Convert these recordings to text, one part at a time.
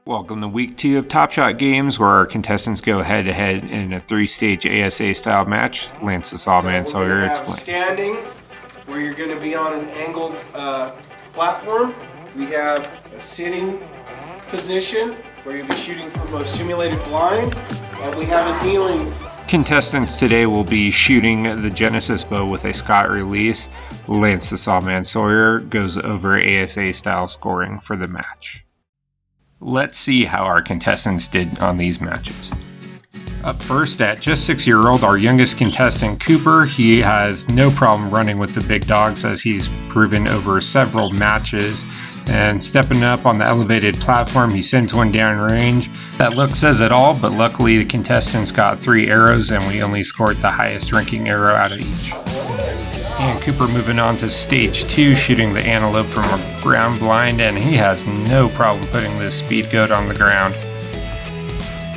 Welcome to week 2 of Top Shot Games, where our contestants go head-to-head in a 3-stage ASA-style match. Lance the Sawman Sawyer explains. Standing, where you're going to be on an angled platform. We have a sitting position, where you'll be shooting from a simulated blind. And we have a kneeling. Contestants today will be shooting the Genesis bow with a Scott release. Lance the Sawman Sawyer goes over ASA-style scoring for the match. Let's see how our contestants did on these matches. Up first, at just 6-year-old, our youngest contestant, Cooper. He has no problem running with the big dogs, as he's proven over several matches. And stepping up on the elevated platform, he sends one downrange. That look says it all, but luckily the contestants got 3 arrows, and we only scored the highest ranking arrow out of each. And Cooper moving on to stage 2, shooting the antelope from a ground blind, and he has no problem putting this speed goat on the ground.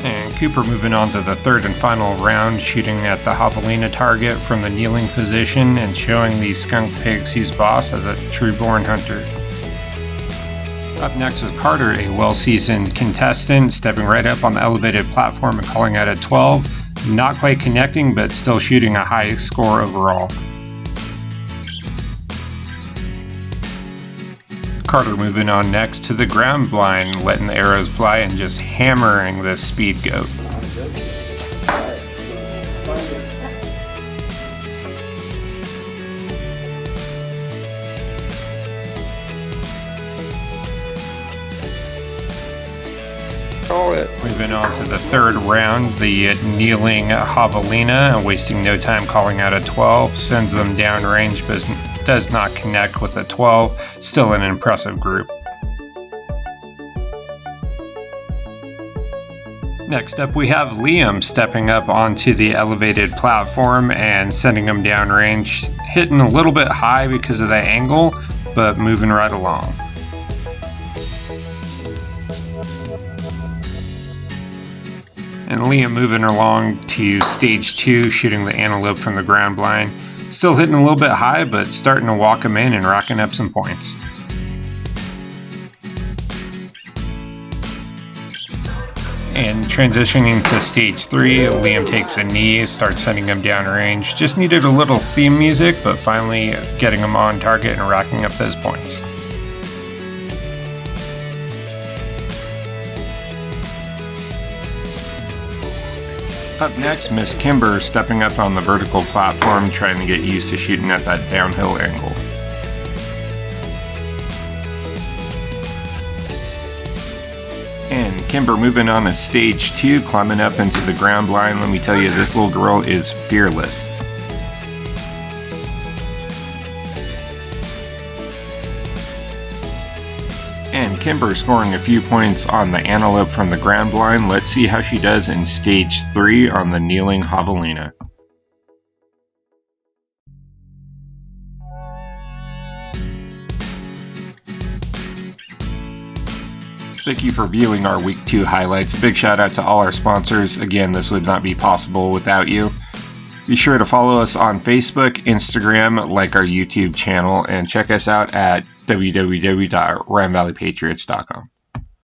And Cooper moving on to the third and final round, shooting at the javelina target from the kneeling position and showing the skunk pigs he's boss as a true-born hunter. Up next was Carter, a well-seasoned contestant, stepping right up on the elevated platform and calling out a 12. Not quite connecting, but still shooting a high score overall. Carter moving on next to the ground blind, letting the arrows fly and just hammering this speed goat. Moving on to the third round, the kneeling javelina, wasting no time calling out a 12, sends them downrange but does not connect with a 12. Still an impressive group. Next up, we have Liam stepping up onto the elevated platform and sending them downrange, hitting a little bit high because of the angle, but moving right along. And Liam moving along to stage 2, shooting the antelope from the ground blind. Still hitting a little bit high, but starting to walk him in and racking up some points. And transitioning to stage 3, Liam takes a knee, starts sending him downrange. Just needed a little theme music, but finally getting him on target and racking up those points. Up next, Miss Kimber stepping up on the vertical platform, trying to get used to shooting at that downhill angle. And Kimber moving on to stage 2, climbing up into the ground blind. Let me tell you, this little girl is fearless. And Kimber scoring a few points on the antelope from the ground blind. Let's see how she does in stage 3 on the kneeling javelina. Thank you for viewing our week 2 highlights. Big shout out to all our sponsors. Again, this would not be possible without you. Be sure to follow us on Facebook, Instagram, like our YouTube channel, and check us out at www.RamValleyPatriots.com.